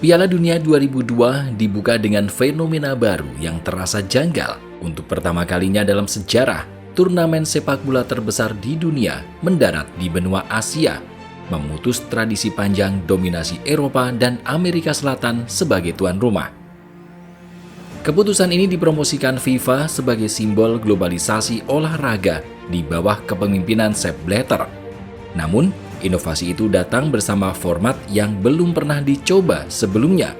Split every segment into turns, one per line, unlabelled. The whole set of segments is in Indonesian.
Piala Dunia 2002 dibuka dengan fenomena baru yang terasa janggal. Untuk pertama kalinya dalam sejarah, turnamen sepak bola terbesar di dunia mendarat di benua Asia, memutus tradisi panjang dominasi Eropa dan Amerika Selatan sebagai tuan rumah. Keputusan ini dipromosikan FIFA sebagai simbol globalisasi olahraga di bawah kepemimpinan Sepp Blatter. Namun, inovasi itu datang bersama format yang belum pernah dicoba sebelumnya,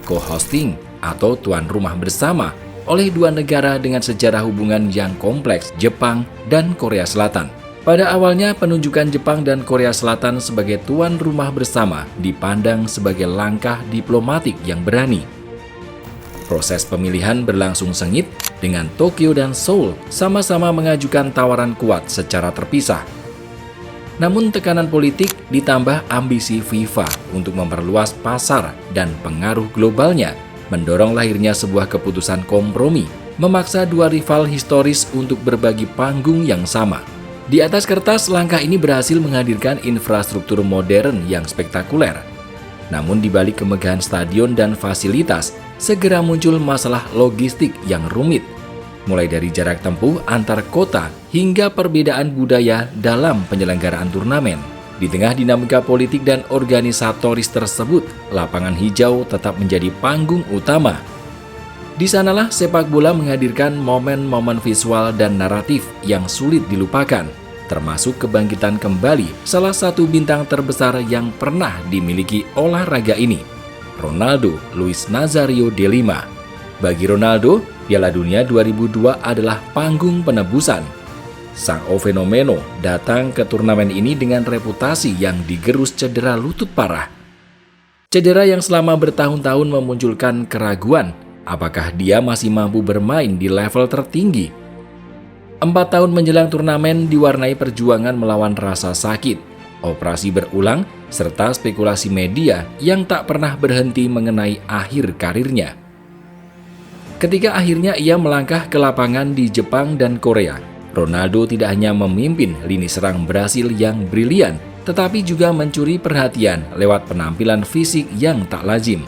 co-hosting atau tuan rumah bersama oleh dua negara dengan sejarah hubungan yang kompleks, Jepang dan Korea Selatan. Pada awalnya, penunjukan Jepang dan Korea Selatan sebagai tuan rumah bersama dipandang sebagai langkah diplomatik yang berani. Proses pemilihan berlangsung sengit dengan Tokyo dan Seoul sama-sama mengajukan tawaran kuat secara terpisah. Namun tekanan politik ditambah ambisi FIFA untuk memperluas pasar dan pengaruh globalnya mendorong lahirnya sebuah keputusan kompromi, memaksa dua rival historis untuk berbagi panggung yang sama. Di atas kertas, langkah ini berhasil menghadirkan infrastruktur modern yang spektakuler. Namun di balik kemegahan stadion dan fasilitas, segera muncul masalah logistik yang rumit, mulai dari jarak tempuh antar kota hingga perbedaan budaya dalam penyelenggaraan turnamen. Di tengah dinamika politik dan organisatoris tersebut, lapangan hijau tetap menjadi panggung utama. Di sanalah sepak bola menghadirkan momen-momen visual dan naratif yang sulit dilupakan, termasuk kebangkitan kembali salah satu bintang terbesar yang pernah dimiliki olahraga ini, Ronaldo Luis Nazario de Lima. Bagi Ronaldo, Piala Dunia 2002 adalah panggung penebusan. Sang fenomeno datang ke turnamen ini dengan reputasi yang digerus cedera lutut parah. Cedera yang selama bertahun-tahun memunculkan keraguan apakah dia masih mampu bermain di level tertinggi. 4 tahun menjelang turnamen diwarnai perjuangan melawan rasa sakit, operasi berulang, serta spekulasi media yang tak pernah berhenti mengenai akhir karirnya. Ketika akhirnya ia melangkah ke lapangan di Jepang dan Korea, Ronaldo tidak hanya memimpin lini serang Brasil yang brilian, tetapi juga mencuri perhatian lewat penampilan fisik yang tak lazim.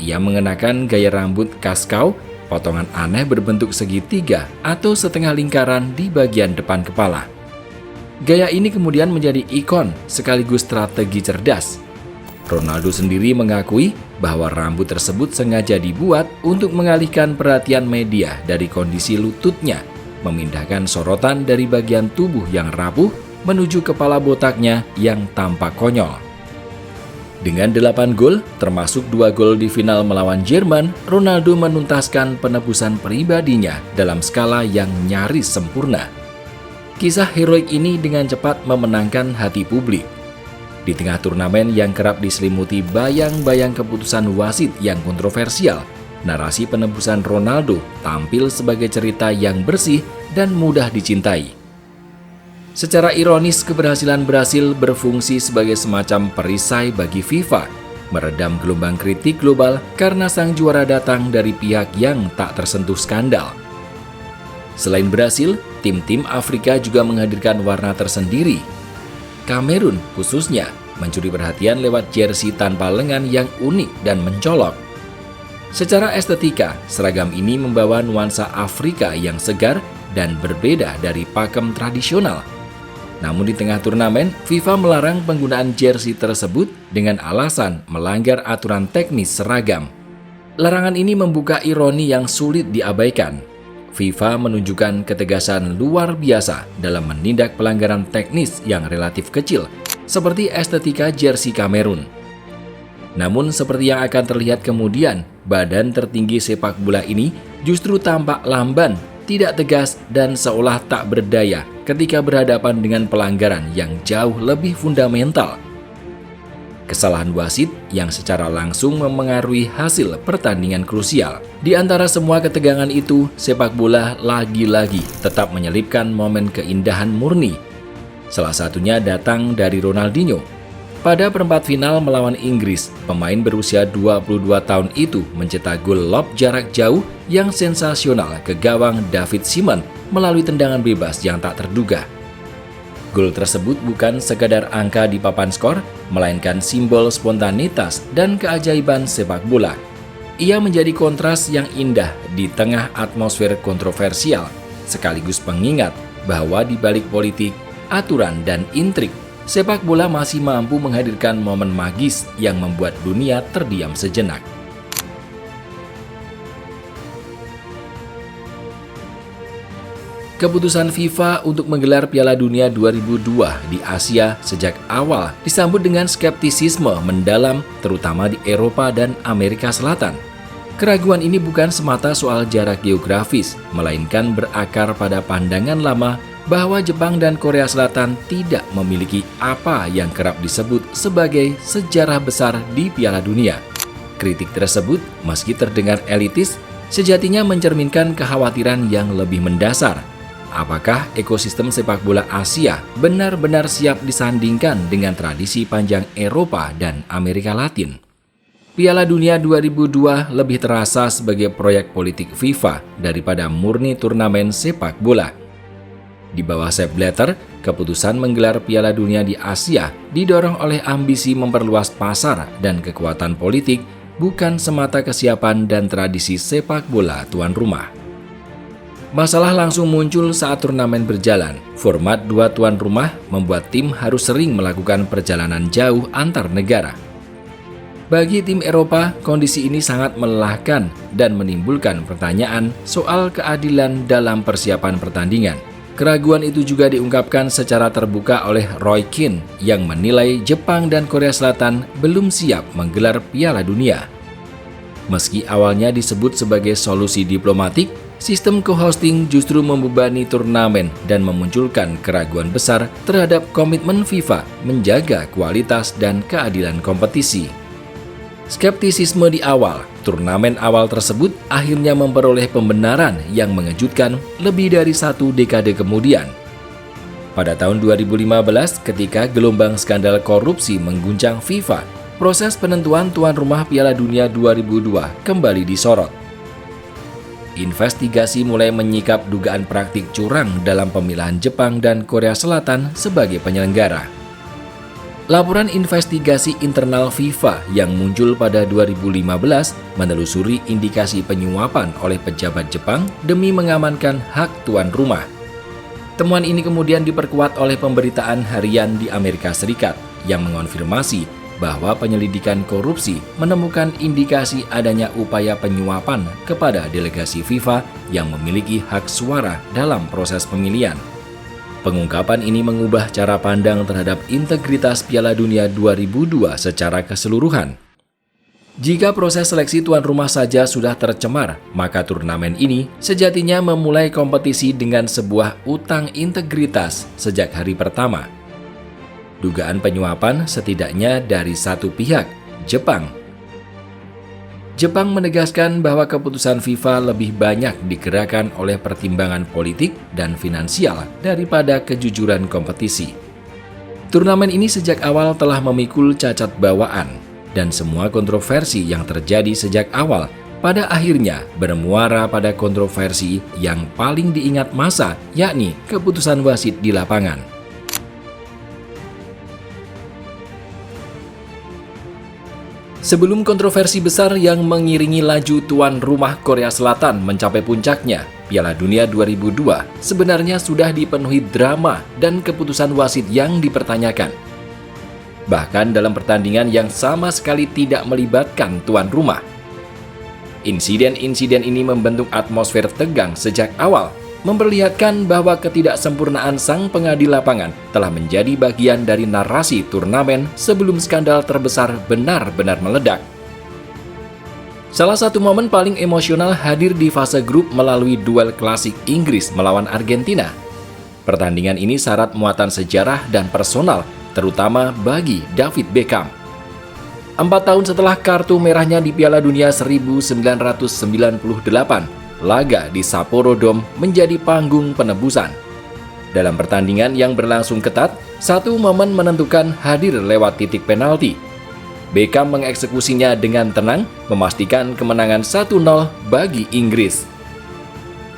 Ia mengenakan gaya rambut kaskau, potongan aneh berbentuk segitiga atau setengah lingkaran di bagian depan kepala. Gaya ini kemudian menjadi ikon sekaligus strategi cerdas. Ronaldo sendiri mengakui bahwa rambut tersebut sengaja dibuat untuk mengalihkan perhatian media dari kondisi lututnya, memindahkan sorotan dari bagian tubuh yang rapuh menuju kepala botaknya yang tampak konyol. Dengan 8 gol, termasuk 2 gol di final melawan Jerman, Ronaldo menuntaskan penebusan pribadinya dalam skala yang nyaris sempurna. Kisah heroik ini dengan cepat memenangkan hati publik. Di tengah turnamen yang kerap diselimuti bayang-bayang keputusan wasit yang kontroversial, narasi penebusan Ronaldo tampil sebagai cerita yang bersih dan mudah dicintai. Secara ironis, keberhasilan Brasil berfungsi sebagai semacam perisai bagi FIFA, meredam gelombang kritik global karena sang juara datang dari pihak yang tak tersentuh skandal. Selain Brasil, tim-tim Afrika juga menghadirkan warna tersendiri. Kamerun khususnya mencuri perhatian lewat jersey tanpa lengan yang unik dan mencolok. Secara estetika, seragam ini membawa nuansa Afrika yang segar dan berbeda dari pakem tradisional. Namun di tengah turnamen, FIFA melarang penggunaan jersey tersebut dengan alasan melanggar aturan teknis seragam. Larangan ini membuka ironi yang sulit diabaikan. FIFA menunjukkan ketegasan luar biasa dalam menindak pelanggaran teknis yang relatif kecil, seperti estetika jersey Kamerun. Namun seperti yang akan terlihat kemudian, badan tertinggi sepak bola ini justru tampak lamban, tidak tegas, dan seolah tak berdaya ketika berhadapan dengan pelanggaran yang jauh lebih fundamental. Kesalahan wasit yang secara langsung memengaruhi hasil pertandingan krusial. Di antara semua ketegangan itu, sepak bola lagi-lagi tetap menyelipkan momen keindahan murni. Salah satunya datang dari Ronaldinho. Pada perempat final melawan Inggris, pemain berusia 22 tahun itu mencetak gol lob jarak jauh yang sensasional ke gawang David Seaman melalui tendangan bebas yang tak terduga. Gol tersebut bukan sekadar angka di papan skor, melainkan simbol spontanitas dan keajaiban sepak bola. Ia menjadi kontras yang indah di tengah atmosfer kontroversial, sekaligus pengingat bahwa di balik politik, aturan, dan intrik, sepak bola masih mampu menghadirkan momen magis yang membuat dunia terdiam sejenak. Keputusan FIFA untuk menggelar Piala Dunia 2002 di Asia sejak awal disambut dengan skeptisisme mendalam, terutama di Eropa dan Amerika Selatan. Keraguan ini bukan semata soal jarak geografis, melainkan berakar pada pandangan lama bahwa Jepang dan Korea Selatan tidak memiliki apa yang kerap disebut sebagai sejarah besar di Piala Dunia. Kritik tersebut, meski terdengar elitis, sejatinya mencerminkan kekhawatiran yang lebih mendasar. Apakah ekosistem sepak bola Asia benar-benar siap disandingkan dengan tradisi panjang Eropa dan Amerika Latin? Piala Dunia 2002 lebih terasa sebagai proyek politik FIFA daripada murni turnamen sepak bola. Di bawah Sepp Blatter, keputusan menggelar Piala Dunia di Asia didorong oleh ambisi memperluas pasar dan kekuatan politik, bukan semata kesiapan dan tradisi sepak bola tuan rumah. Masalah langsung muncul saat turnamen berjalan. Format dua tuan rumah membuat tim harus sering melakukan perjalanan jauh antar negara. Bagi tim Eropa, kondisi ini sangat melelahkan dan menimbulkan pertanyaan soal keadilan dalam persiapan pertandingan. Keraguan itu juga diungkapkan secara terbuka oleh Roy Keane yang menilai Jepang dan Korea Selatan belum siap menggelar Piala Dunia. Meski awalnya disebut sebagai solusi diplomatik, sistem co-hosting justru membebani turnamen dan memunculkan keraguan besar terhadap komitmen FIFA menjaga kualitas dan keadilan kompetisi. Skeptisisme di awal, turnamen awal tersebut akhirnya memperoleh pembenaran yang mengejutkan lebih dari satu dekade kemudian. Pada tahun 2015, ketika gelombang skandal korupsi mengguncang FIFA, proses penentuan tuan rumah Piala Dunia 2002 kembali disorot. Investigasi mulai menyikap dugaan praktik curang dalam pemilihan Jepang dan Korea Selatan sebagai penyelenggara. Laporan investigasi internal FIFA yang muncul pada 2015 menelusuri indikasi penyuapan oleh pejabat Jepang demi mengamankan hak tuan rumah. Temuan ini kemudian diperkuat oleh pemberitaan harian di Amerika Serikat yang mengonfirmasi bahwa penyelidikan korupsi menemukan indikasi adanya upaya penyuapan kepada delegasi FIFA yang memiliki hak suara dalam proses pemilihan. Pengungkapan ini mengubah cara pandang terhadap integritas Piala Dunia 2002 secara keseluruhan. Jika proses seleksi tuan rumah saja sudah tercemar, maka turnamen ini sejatinya memulai kompetisi dengan sebuah utang integritas sejak hari pertama. Dugaan penyuapan setidaknya dari satu pihak, Jepang. Jepang menegaskan bahwa keputusan FIFA lebih banyak digerakkan oleh pertimbangan politik dan finansial daripada kejujuran kompetisi. Turnamen ini sejak awal telah memikul cacat bawaan, dan semua kontroversi yang terjadi sejak awal pada akhirnya bermuara pada kontroversi yang paling diingat massa, yakni keputusan wasit di lapangan. Sebelum kontroversi besar yang mengiringi laju tuan rumah Korea Selatan mencapai puncaknya, Piala Dunia 2002 sebenarnya sudah dipenuhi drama dan keputusan wasit yang dipertanyakan. Bahkan dalam pertandingan yang sama sekali tidak melibatkan tuan rumah. Insiden-insiden ini membentuk atmosfer tegang sejak awal, memperlihatkan bahwa ketidaksempurnaan sang pengadil lapangan telah menjadi bagian dari narasi turnamen sebelum skandal terbesar benar-benar meledak. Salah satu momen paling emosional hadir di fase grup melalui duel klasik Inggris melawan Argentina. Pertandingan ini syarat muatan sejarah dan personal, terutama bagi David Beckham. 4 tahun setelah kartu merahnya di Piala Dunia 1998, laga di Sapporo Dome menjadi panggung penebusan. Dalam pertandingan yang berlangsung ketat, satu momen menentukan hadir lewat titik penalti. Beckham mengeksekusinya dengan tenang, memastikan kemenangan 1-0 bagi Inggris.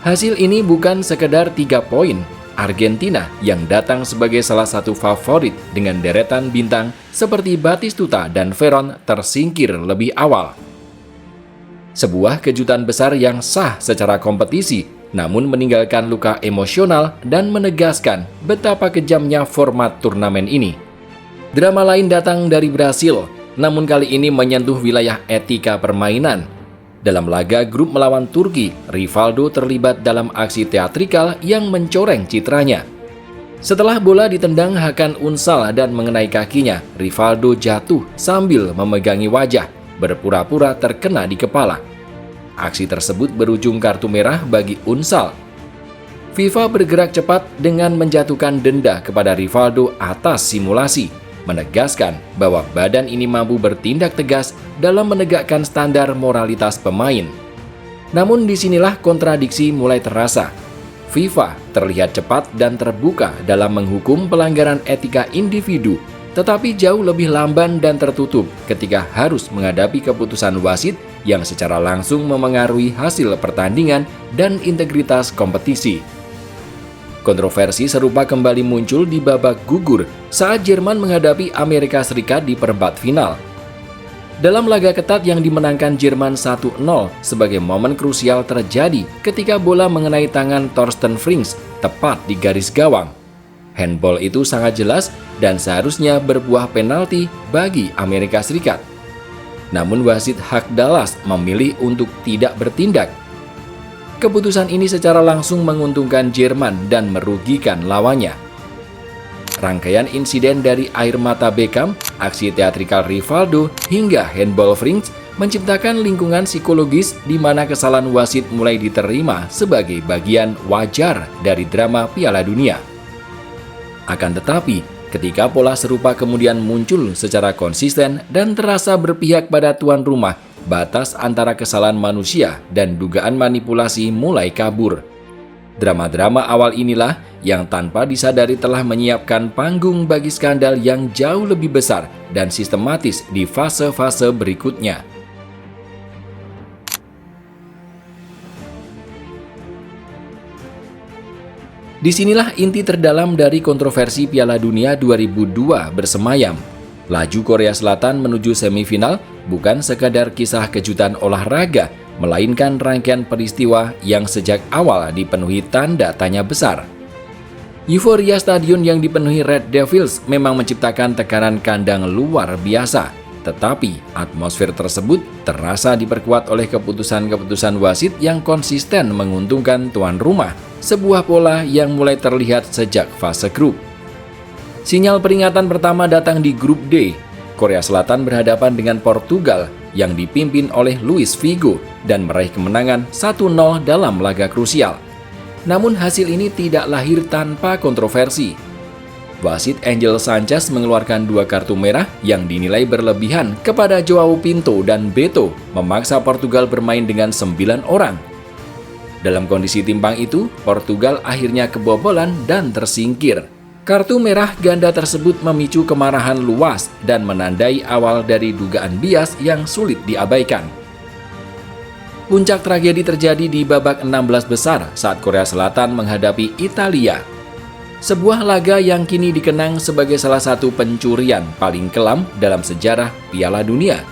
Hasil ini bukan sekedar 3 poin, Argentina yang datang sebagai salah satu favorit dengan deretan bintang seperti Batistuta dan Veron tersingkir lebih awal. Sebuah kejutan besar yang sah secara kompetisi, namun meninggalkan luka emosional dan menegaskan betapa kejamnya format turnamen ini. Drama lain datang dari Brasil, namun kali ini menyentuh wilayah etika permainan. Dalam laga grup melawan Turki, Rivaldo terlibat dalam aksi teatrikal yang mencoreng citranya. Setelah bola ditendang Hakan Unsal dan mengenai kakinya, Rivaldo jatuh sambil memegangi wajah, berpura-pura terkena di kepala. Aksi tersebut berujung kartu merah bagi Unsal. FIFA bergerak cepat dengan menjatuhkan denda kepada Rivaldo atas simulasi, menegaskan bahwa badan ini mampu bertindak tegas dalam menegakkan standar moralitas pemain. Namun disinilah kontradiksi mulai terasa. FIFA terlihat cepat dan terbuka dalam menghukum pelanggaran etika individu, tetapi jauh lebih lamban dan tertutup ketika harus menghadapi keputusan wasit yang secara langsung memengaruhi hasil pertandingan dan integritas kompetisi. Kontroversi serupa kembali muncul di babak gugur saat Jerman menghadapi Amerika Serikat di perempat final. Dalam laga ketat yang dimenangkan Jerman 1-0, sebagai momen krusial terjadi ketika bola mengenai tangan Thorsten Frings tepat di garis gawang. Handball itu sangat jelas dan seharusnya berbuah penalti bagi Amerika Serikat. Namun wasit Hak Dallas memilih untuk tidak bertindak. Keputusan ini secara langsung menguntungkan Jerman dan merugikan lawannya. Rangkaian insiden dari air mata Beckham, aksi teatrikal Rivaldo, hingga handball Frings menciptakan lingkungan psikologis di mana kesalahan wasit mulai diterima sebagai bagian wajar dari drama Piala Dunia. Akan tetapi, ketika pola serupa kemudian muncul secara konsisten dan terasa berpihak pada tuan rumah, batas antara kesalahan manusia dan dugaan manipulasi mulai kabur. Drama-drama awal inilah yang tanpa disadari telah menyiapkan panggung bagi skandal yang jauh lebih besar dan sistematis di fase-fase berikutnya. Disinilah inti terdalam dari kontroversi Piala Dunia 2002 bersemayam. Laju Korea Selatan menuju semifinal bukan sekadar kisah kejutan olahraga, melainkan rangkaian peristiwa yang sejak awal dipenuhi tanda tanya besar. Euforia stadion yang dipenuhi Red Devils memang menciptakan tekanan kandang luar biasa, tetapi atmosfer tersebut terasa diperkuat oleh keputusan-keputusan wasit yang konsisten menguntungkan tuan rumah, sebuah pola yang mulai terlihat sejak fase grup. Sinyal peringatan pertama datang di grup D. Korea Selatan berhadapan dengan Portugal yang dipimpin oleh Luis Figo dan meraih kemenangan 1-0 dalam laga krusial. Namun hasil ini tidak lahir tanpa kontroversi. Wasit Angel Sanchez mengeluarkan 2 kartu merah yang dinilai berlebihan kepada Joao Pinto dan Beto, memaksa Portugal bermain dengan 9 orang. Dalam kondisi timpang itu, Portugal akhirnya kebobolan dan tersingkir. Kartu merah ganda tersebut memicu kemarahan luas dan menandai awal dari dugaan bias yang sulit diabaikan. Puncak tragedi terjadi di babak 16 besar saat Korea Selatan menghadapi Italia. Sebuah laga yang kini dikenang sebagai salah satu pencurian paling kelam dalam sejarah Piala Dunia.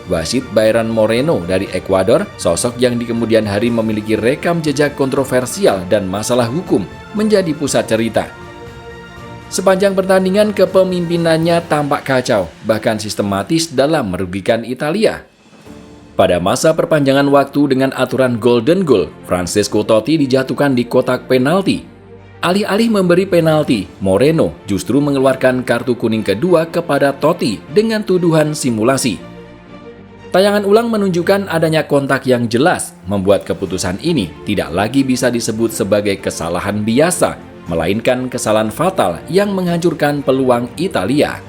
Wasit Byron Moreno dari Ekuador, sosok yang di kemudian hari memiliki rekam jejak kontroversial dan masalah hukum, menjadi pusat cerita. Sepanjang pertandingan kepemimpinannya tampak kacau, bahkan sistematis dalam merugikan Italia. Pada masa perpanjangan waktu dengan aturan golden goal, Francesco Totti dijatuhkan di kotak penalti. Alih-alih memberi penalti, Moreno justru mengeluarkan kartu kuning kedua kepada Totti dengan tuduhan simulasi. Tayangan ulang menunjukkan adanya kontak yang jelas, membuat keputusan ini tidak lagi bisa disebut sebagai kesalahan biasa, melainkan kesalahan fatal yang menghancurkan peluang Italia.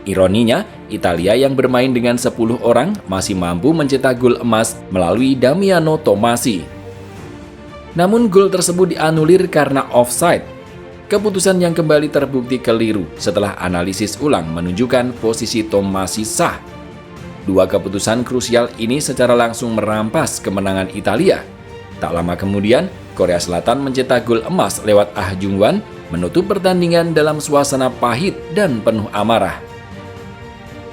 Ironinya, Italia yang bermain dengan 10 orang masih mampu mencetak gol emas melalui Damiano Tommasi. Namun gol tersebut dianulir karena offside. Keputusan yang kembali terbukti keliru setelah analisis ulang menunjukkan posisi Tommasi sah. 2 keputusan krusial ini secara langsung merampas kemenangan Italia. Tak lama kemudian, Korea Selatan mencetak gol emas lewat Ah Jung-wan, menutup pertandingan dalam suasana pahit dan penuh amarah.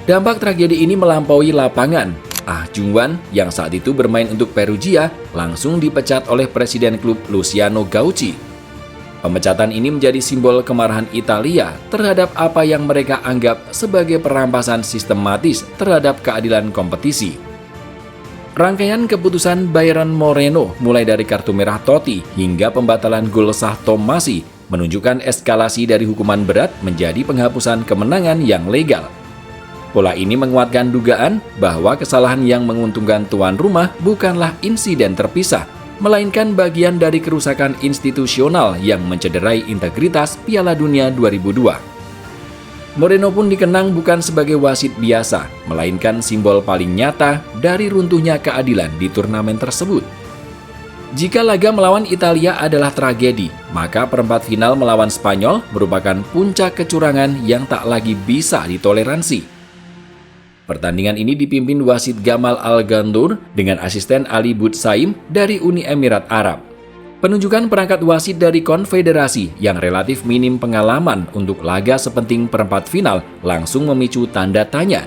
Dampak tragedi ini melampaui lapangan. Ah Jung-wan yang saat itu bermain untuk Perugia langsung dipecat oleh presiden klub Luciano Gaucci. Pemecatan ini menjadi simbol kemarahan Italia terhadap apa yang mereka anggap sebagai perampasan sistematis terhadap keadilan kompetisi. Rangkaian keputusan Bayern Moreno mulai dari kartu merah Totti hingga pembatalan gol sah Tommasi menunjukkan eskalasi dari hukuman berat menjadi penghapusan kemenangan yang legal. Pola ini menguatkan dugaan bahwa kesalahan yang menguntungkan tuan rumah bukanlah insiden terpisah, melainkan bagian dari kerusakan institusional yang mencederai integritas Piala Dunia 2002. Moreno pun dikenang bukan sebagai wasit biasa, melainkan simbol paling nyata dari runtuhnya keadilan di turnamen tersebut. Jika laga melawan Italia adalah tragedi, maka perempat final melawan Spanyol merupakan puncak kecurangan yang tak lagi bisa ditoleransi. Pertandingan ini dipimpin wasit Gamal Al-Gandour dengan asisten Ali Boutsaim dari Uni Emirat Arab. Penunjukan perangkat wasit dari konfederasi yang relatif minim pengalaman untuk laga sepenting perempat final langsung memicu tanda tanya.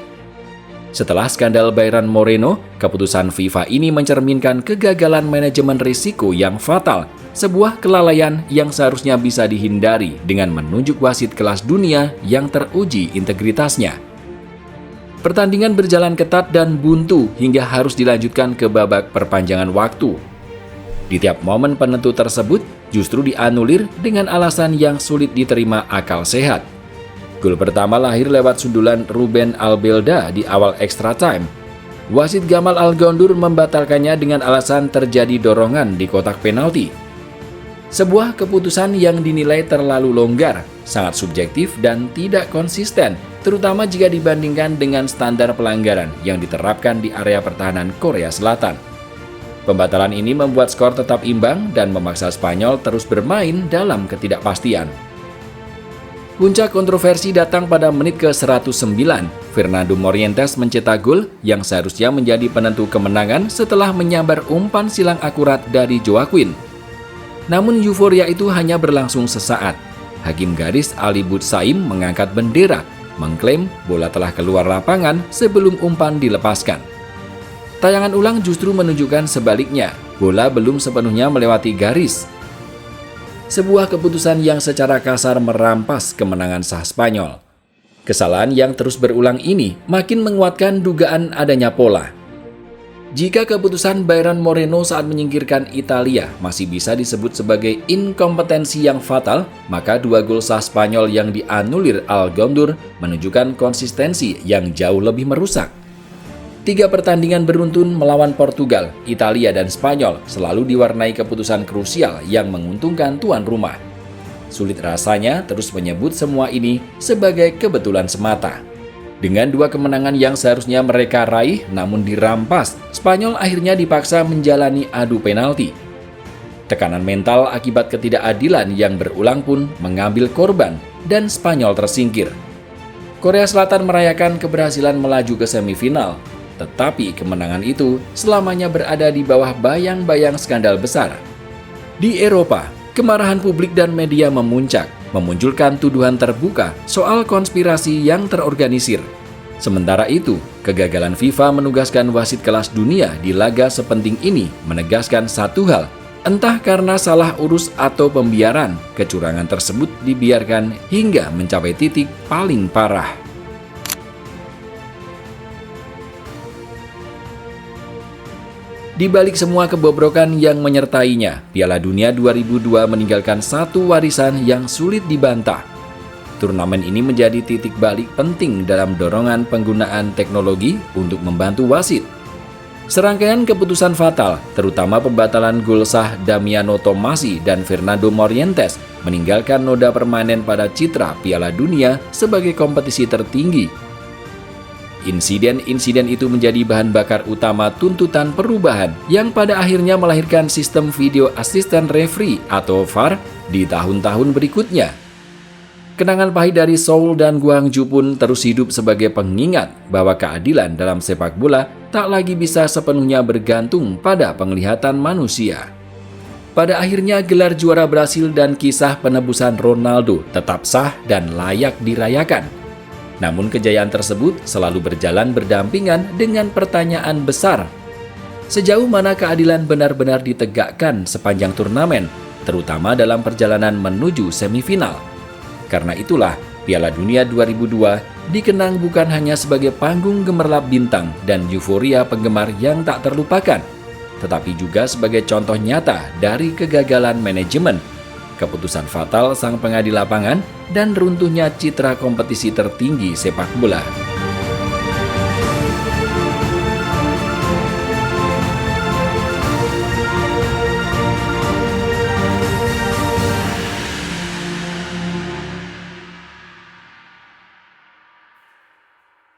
Setelah skandal Bayern Moreno, keputusan FIFA ini mencerminkan kegagalan manajemen risiko yang fatal, sebuah kelalaian yang seharusnya bisa dihindari dengan menunjuk wasit kelas dunia yang teruji integritasnya. Pertandingan berjalan ketat dan buntu hingga harus dilanjutkan ke babak perpanjangan waktu. Di tiap momen penentu tersebut justru dianulir dengan alasan yang sulit diterima akal sehat. Gol pertama lahir lewat sundulan Ruben Albelda di awal extra time. Wasit Gamal Al-Gandour membatalkannya dengan alasan terjadi dorongan di kotak penalti. Sebuah keputusan yang dinilai terlalu longgar, sangat subjektif dan tidak konsisten, terutama jika dibandingkan dengan standar pelanggaran yang diterapkan di area pertahanan Korea Selatan. Pembatalan ini membuat skor tetap imbang dan memaksa Spanyol terus bermain dalam ketidakpastian. Puncak kontroversi datang pada menit ke-109. Fernando Morientes mencetak gol yang seharusnya menjadi penentu kemenangan setelah menyambar umpan silang akurat dari Joaquin. Namun euforia itu hanya berlangsung sesaat. Hakim garis Ali Boutsaim mengangkat bendera, mengklaim bola telah keluar lapangan sebelum umpan dilepaskan. Tayangan ulang justru menunjukkan sebaliknya, bola belum sepenuhnya melewati garis. Sebuah keputusan yang secara kasar merampas kemenangan sah Spanyol. Kesalahan yang terus berulang ini makin menguatkan dugaan adanya pola. Jika keputusan Bayern Moreno saat menyingkirkan Italia masih bisa disebut sebagai inkompetensi yang fatal, maka dua gol sah Spanyol yang dianulir Al-Gandour menunjukkan konsistensi yang jauh lebih merusak. 3 pertandingan beruntun melawan Portugal, Italia, dan Spanyol selalu diwarnai keputusan krusial yang menguntungkan tuan rumah. Sulit rasanya terus menyebut semua ini sebagai kebetulan semata. Dengan 2 kemenangan yang seharusnya mereka raih namun dirampas, Spanyol akhirnya dipaksa menjalani adu penalti. Tekanan mental akibat ketidakadilan yang berulang pun mengambil korban dan Spanyol tersingkir. Korea Selatan merayakan keberhasilan melaju ke semifinal, tetapi kemenangan itu selamanya berada di bawah bayang-bayang skandal besar. Di Eropa, kemarahan publik dan media memuncak, memunculkan tuduhan terbuka soal konspirasi yang terorganisir. Sementara itu, kegagalan FIFA menugaskan wasit kelas dunia di laga sepenting ini menegaskan satu hal, entah karena salah urus atau pembiaran, kecurangan tersebut dibiarkan hingga mencapai titik paling parah. Di balik semua kebobrokan yang menyertainya, Piala Dunia 2002 meninggalkan satu warisan yang sulit dibantah. Turnamen ini menjadi titik balik penting dalam dorongan penggunaan teknologi untuk membantu wasit. Serangkaian keputusan fatal, terutama pembatalan gol sah Damiano Tommasi dan Fernando Morientes, meninggalkan noda permanen pada citra Piala Dunia sebagai kompetisi tertinggi. Insiden-insiden itu menjadi bahan bakar utama tuntutan perubahan yang pada akhirnya melahirkan sistem video assistant referee atau VAR di tahun-tahun berikutnya. Kenangan pahit dari Seoul dan Gwangju pun terus hidup sebagai pengingat bahwa keadilan dalam sepak bola tak lagi bisa sepenuhnya bergantung pada penglihatan manusia. Pada akhirnya gelar juara Brasil dan kisah penebusan Ronaldo tetap sah dan layak dirayakan. Namun kejayaan tersebut selalu berjalan berdampingan dengan pertanyaan besar. Sejauh mana keadilan benar-benar ditegakkan sepanjang turnamen, terutama dalam perjalanan menuju semifinal? Karena itulah, Piala Dunia 2002 dikenang bukan hanya sebagai panggung gemerlap bintang dan euforia penggemar yang tak terlupakan, tetapi juga sebagai contoh nyata dari kegagalan manajemen, keputusan fatal sang pengadil lapangan, dan runtuhnya citra kompetisi tertinggi sepak bola.